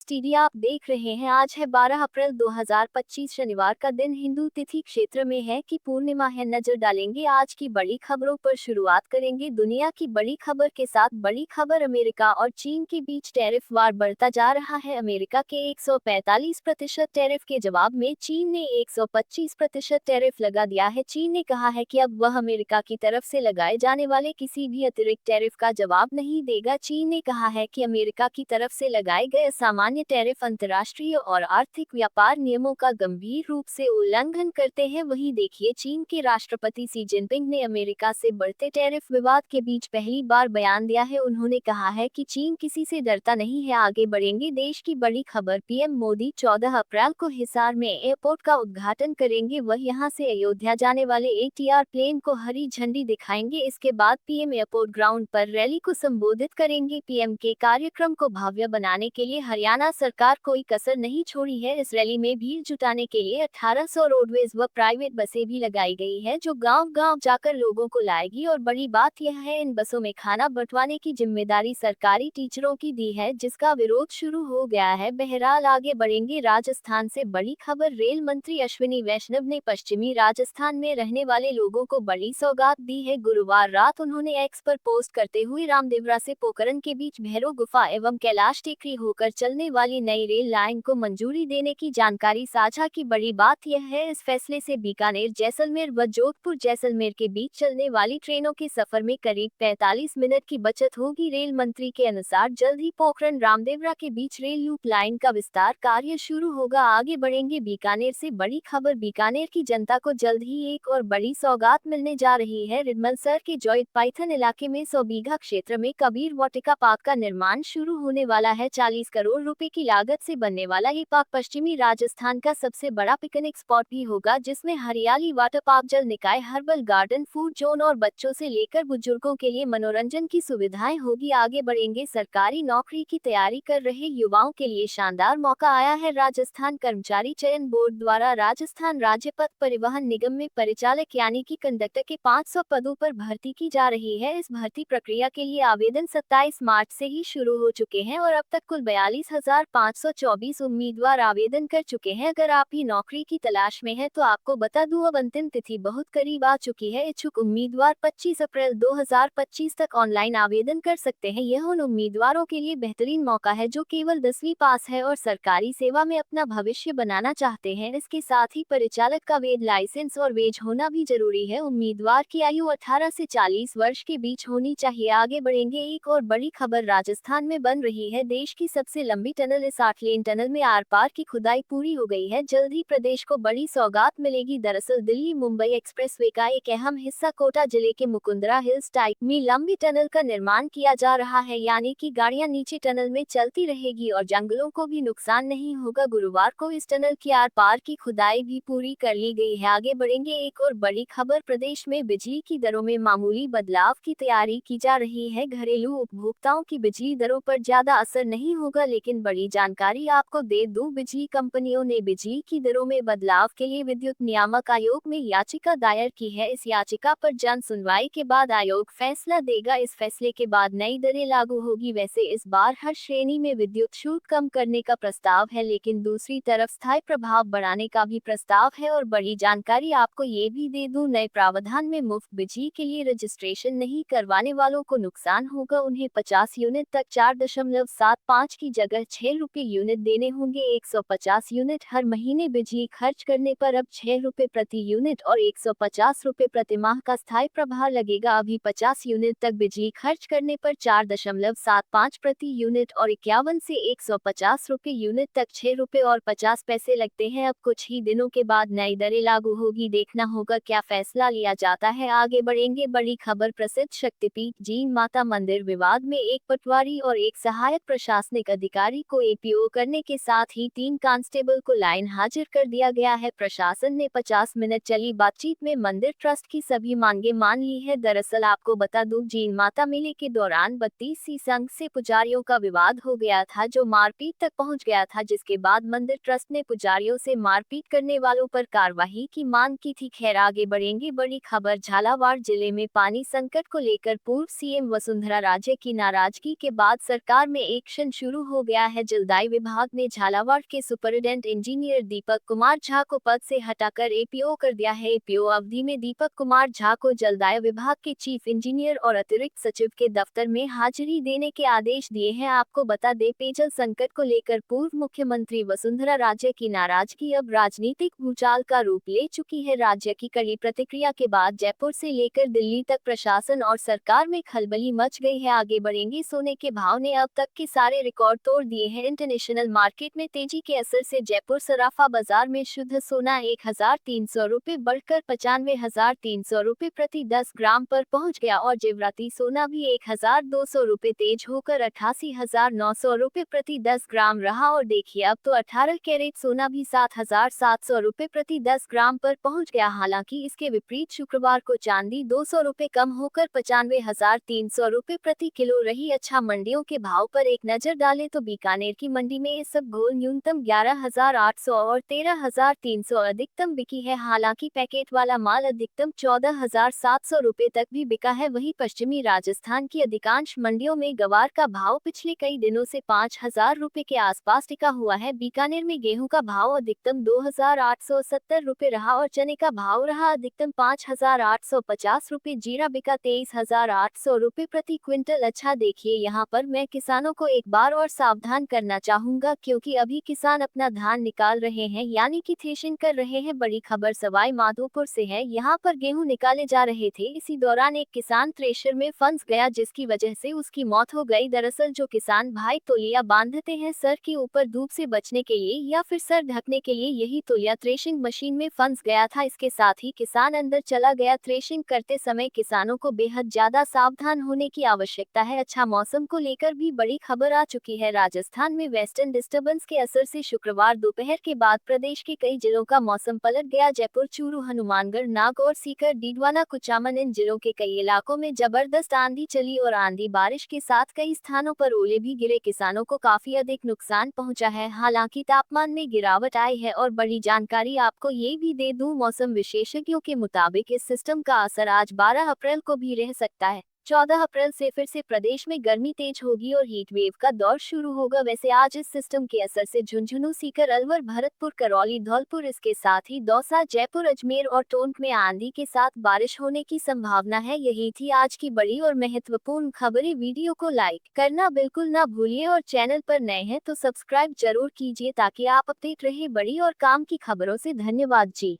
TV आप देख रहे हैं। आज है 12 अप्रैल 2025 शनिवार का दिन। हिंदू तिथि क्षेत्र में है कि पूर्णिमा है। नजर डालेंगे आज की बड़ी खबरों पर। शुरुआत करेंगे दुनिया की बड़ी खबर के साथ। बड़ी खबर, अमेरिका और चीन के बीच टैरिफ वार बढ़ता जा रहा है। अमेरिका के 145% टैरिफ के जवाब में चीन ने 125% टैरिफ लगा दिया है। चीन ने कहा है कि अब वह अमेरिका की तरफ से लगाए जाने वाले किसी भी अतिरिक्त टैरिफ का जवाब नहीं देगा। चीन ने कहा है कि अमेरिका की तरफ से लगाए गए सामान्य टैरिफ अंतर्राष्ट्रीय और आर्थिक व्यापार नियमों का गंभीर रूप से उल्लंघन करते हैं। वहीं देखिए, चीन के राष्ट्रपति शी जिनपिंग ने अमेरिका से बढ़ते टैरिफ विवाद के बीच पहली बार बयान दिया है। उन्होंने कहा है कि चीन किसी से डरता नहीं है। आगे बढ़ेंगे देश की बड़ी खबर। पीएम मोदी 14 अप्रैल को हिसार में एयरपोर्ट का उद्घाटन करेंगे। वह यहां से अयोध्या जाने वाले एटीआर प्लेन को हरी झंडी दिखाएंगे। इसके बाद पीएम एयरपोर्ट ग्राउंड पर रैली को संबोधित करेंगे। पीएम के कार्यक्रम को भव्य बनाने के लिए हरियाणा सरकार कोई कसर नहीं छोड़ी है। इस रैली में भीड़ जुटाने के लिए 1800 रोडवेज व प्राइवेट बसें भी लगाई गई है, जो गांव-गांव जाकर लोगों को लाएगी। और बड़ी बात यह है, इन बसों में खाना बंटवाने की जिम्मेदारी सरकारी टीचरों की दी है, जिसका विरोध शुरू हो गया है। बहरहाल आगे बढ़ेंगे राजस्थान से बड़ी खबर। रेल मंत्री अश्विनी वैष्णव ने पश्चिमी राजस्थान में रहने वाले लोगों को बड़ी सौगात दी है। गुरुवार रात उन्होंने एक्स पर पोस्ट करते हुए रामदेवरा से पोखरण के बीच भैरव गुफा एवं कैलाश टेकरी होकर चलने वाली नई रेल लाइन को मंजूरी देने की जानकारी साझा की। बड़ी बात यह है, इस फैसले से बीकानेर जैसलमेर व जोधपुर जैसलमेर के बीच चलने वाली ट्रेनों के सफर में करीब 45 मिनट की बचत होगी। रेल मंत्री के अनुसार जल्द ही पोखरण रामदेवरा के बीच रेल लूप लाइन का विस्तार कार्य शुरू होगा। आगे बढ़ेंगे बीकानेर से बड़ी खबर। बीकानेर की जनता को जल्द ही एक और बड़ी सौगात मिलने जा रही है। रिडमलसर के जॉइंट पाइथन इलाके में 100 बीघा क्षेत्र में कबीर वाटिका पार्क का निर्माण शुरू होने वाला है। 40 करोड़ रुपए की लागत से बनने वाला ये पार्क पश्चिमी राजस्थान का सबसे बड़ा पिकनिक स्पॉट भी होगा, जिसमें हरियाली, वाटर पार्क, जल निकाय, हर्बल गार्डन, फूड जोन और बच्चों से लेकर बुजुर्गों के लिए मनोरंजन की सुविधाएं होगी। आगे बढ़ेंगे सरकारी नौकरी की तैयारी कर रहे युवाओं के लिए शानदार मौका आया है। राजस्थान कर्मचारी चयन बोर्ड द्वारा राजस्थान राज्य पथ परिवहन निगम में परिचालक यानी कि कंडक्टर के 500 पदों पर भर्ती की जा रही है। इस भर्ती प्रक्रिया के लिए आवेदन 27 मार्च से ही शुरू हो चुके हैं और अब तक कुल 42,524 उम्मीदवार आवेदन कर चुके हैं। अगर आप भी नौकरी की तलाश में हैं तो आपको बता दूं, अब अंतिम तिथि बहुत करीब आ चुकी है। इच्छुक उम्मीदवार 25 अप्रैल 2025 तक ऑनलाइन आवेदन कर सकते हैं। यह उन उम्मीदवारों के लिए बेहतरीन मौका है जो केवल 10वीं पास है और सरकारी सेवा में अपना भविष्य बनाना चाहते हैं। इसके साथ ही परिचालक का वैध लाइसेंस और वेज होना भी जरूरी है। उम्मीदवार की आयु 18 से 40 वर्ष के बीच होनी चाहिए। आगे बढ़ेंगे एक और बड़ी खबर। राजस्थान में बन रही है देश की सबसे लंबी टनल। इस 8 लेन टनल में आर पार की खुदाई पूरी हो गई है। जल्द ही प्रदेश को बड़ी सौगात मिलेगी। दरअसल दिल्ली मुंबई एक्सप्रेसवे का एक अहम हिस्सा कोटा जिले के मुकुंदरा हिल्स टाइप में लंबी टनल का निर्माण किया जा रहा है, यानी कि गाड़ियां नीचे टनल में चलती रहेगी और जंगलों को भी नुकसान नहीं होगा। गुरुवार को इस टनल की आर पार की खुदाई भी पूरी कर ली गई है। आगे बढ़ेंगे एक और बड़ी खबर। प्रदेश में बिजली की दरों में मामूली बदलाव की तैयारी की जा रही है। घरेलू उपभोक्ताओं की बिजली दरों पर ज्यादा असर नहीं होगा, लेकिन बड़ी जानकारी आपको दे दूं, बिजली कंपनियों ने बिजली की दरों में बदलाव के लिए विद्युत नियामक आयोग में याचिका दायर की है। इस याचिका पर जन सुनवाई के बाद आयोग फैसला देगा। इस फैसले के बाद नई दरें लागू होगी। वैसे इस बार हर श्रेणी में विद्युत शुल्क कम करने का प्रस्ताव है, लेकिन दूसरी तरफ स्थायी प्रभाव बढ़ाने का भी प्रस्ताव है। और बड़ी जानकारी आपको ये भी दे दूं, नए प्रावधान में मुफ्त बिजली के लिए रजिस्ट्रेशन नहीं करवाने वालों को नुकसान होगा। उन्हें 50 यूनिट तक 4.75 की जगह 6 रुपए यूनिट देने होंगे। 150 यूनिट हर महीने बिजली खर्च करने पर अब 6 रुपए प्रति यूनिट और 150 रुपए प्रति माह का स्थायी प्रभार लगेगा। अभी 50 यूनिट तक बिजली खर्च करने पर 4.75 प्रति यूनिट और 51 से 150 रुपए यूनिट तक 6 रुपए और 50 पैसे लगते हैं। अब कुछ ही दिनों के बाद नई दरें लागू होगी। देखना होगा क्या फैसला लिया जाता है। आगे बढ़ेंगे बड़ी खबर। प्रसिद्ध शक्तिपीठ जीन माता मंदिर विवाद में एक पटवारी और एक सहायक प्रशासनिक अधिकारी को एपीओ करने के साथ ही 3 कांस्टेबल को लाइन हाजिर कर दिया गया है। प्रशासन ने 50 मिनट चली बातचीत में मंदिर ट्रस्ट की सभी मांगे मान ली है। दरअसल आपको बता दूं, जीन माता मेले के दौरान 32 संघ से पुजारियों का विवाद हो गया था, जो मारपीट तक पहुंच गया था, जिसके बाद मंदिर ट्रस्ट ने पुजारियों से मारपीट करने वालों पर कार्रवाई की मांग की थी। खैर आगे बढ़ेंगे बड़ी खबर। झालावाड़ जिले में पानी संकट को लेकर पूर्व सीएम वसुंधरा राजे की नाराजगी के बाद सरकार में एक्शन शुरू हो गया है। जलदाय विभाग ने झालावाड़ के सुपरिटेंडेंट इंजीनियर दीपक कुमार झा को पद से हटाकर एपीओ कर दिया है। एपीओ अवधि में दीपक कुमार झा को जलदाय विभाग के चीफ इंजीनियर और अतिरिक्त सचिव के दफ्तर में हाजिरी देने के आदेश दिए हैं। आपको बता दें, पेयजल संकट को लेकर पूर्व मुख्यमंत्री वसुंधरा राजे की नाराजगी अब राजनीतिक भूचाल का रूप ले चुकी है। राज्य की कड़ी प्रतिक्रिया के बाद जयपुर से लेकर दिल्ली तक प्रशासन और सरकार में खलबली मच गई है। आगे बढ़ेंगे, सोने के भाव ने अब तक के सारे रिकॉर्ड तोड़ दिए हैं। इंटरनेशनल मार्केट में तेजी के असर से जयपुर सराफा बाजार में शुद्ध सोना 1300 रुपए बढ़कर 95,300 रुपए प्रति 10 ग्राम पर पहुंच गया और जेवराती सोना भी 1200 रुपए तेज होकर 88,900 रुपए प्रति 10 ग्राम रहा। और देखिए, अब तो 18 कैरेट सोना भी 7,700 रुपए प्रति 10 ग्राम पर पहुंच गया। हालांकि इसके विपरीत शुक्रवार को चांदी 200 रुपए कम होकर 95,300 रुपए प्रति किलो रही। अच्छा, मंडियों के भाव पर एक नजर डालें तो बीकानेर की मंडी में इसबगोल न्यूनतम 11,800 और 13,300 अधिकतम बिकी है। हालांकि पैकेट वाला माल अधिकतम 14,700 रुपए तक भी बिका है। वहीं पश्चिमी राजस्थान की अधिकांश मंडियों में गवार का भाव पिछले कई दिनों से 5,000 रुपए के आसपास टिका हुआ है। बीकानेर में गेहूं का भाव अधिकतम 2,870 रुपए रहा और चने का भाव रहा अधिकतम 5,850 रुपए। जीरा बिका 23,800 रुपए प्रति क्विंटल। अच्छा, देखिए, यहाँ पर मैं किसानों को एक बार और सावधान करना चाहूंगा, क्योंकि अभी किसान अपना धान निकाल रहे हैं, यानी कि थ्रेशिंग कर रहे हैं। बड़ी खबर सवाई माधोपुर से है। यहाँ पर गेहूं निकाले जा रहे थे, इसी दौरान एक किसान थ्रेशर में फंस गया, जिसकी वजह से उसकी मौत हो गई। दरअसल जो किसान भाई तौलिया बांधते हैं सर के ऊपर धूप से बचने के लिए या फिर सर ढकने के लिए, यही तौलिया थ्रेशिंग मशीन में फंस गया था। इसके साथ ही किसान अंदर चला गया। थ्रेशिंग करते समय किसानों को बेहद ज्यादा सावधान होने की आवश्यकता है। अच्छा, मौसम को लेकर भी बड़ी खबर आ चुकी है। राजस्थान में वेस्टर्न डिस्टर्बेंस के असर से शुक्रवार दोपहर के बाद प्रदेश के कई जिलों का मौसम पलट गया। जयपुर, चूरू, हनुमानगढ़, नागौर, सीकर, डीडवाना, कुचामन, इन जिलों के कई इलाकों में जबरदस्त आंधी चली और आंधी बारिश के साथ कई स्थानों पर ओले भी गिरे। किसानों को काफी अधिक नुकसान पहुंचा है। हालांकि तापमान में गिरावट आई है। और बड़ी जानकारी आपको ये भी दे दूं, मौसम विशेषज्ञों के मुताबिक इस सिस्टम का असर आज 12 अप्रैल को भी रह सकता है। 14 अप्रैल से फिर से प्रदेश में गर्मी तेज होगी और हीट वेव का दौर शुरू होगा। वैसे आज इस सिस्टम के असर से झुंझुनू, सीकर, अलवर, भरतपुर, करौली, धौलपुर, इसके साथ ही दौसा, जयपुर, अजमेर और टोंक में आंधी के साथ बारिश होने की संभावना है। यही थी आज की बड़ी और महत्वपूर्ण खबरें। वीडियो को लाइक करना बिल्कुल ना भूलिए और चैनल पर नए हैं तो सब्सक्राइब जरूर कीजिए, ताकि आप अपडेट रहे बड़ी और काम की खबरों से। धन्यवाद जी।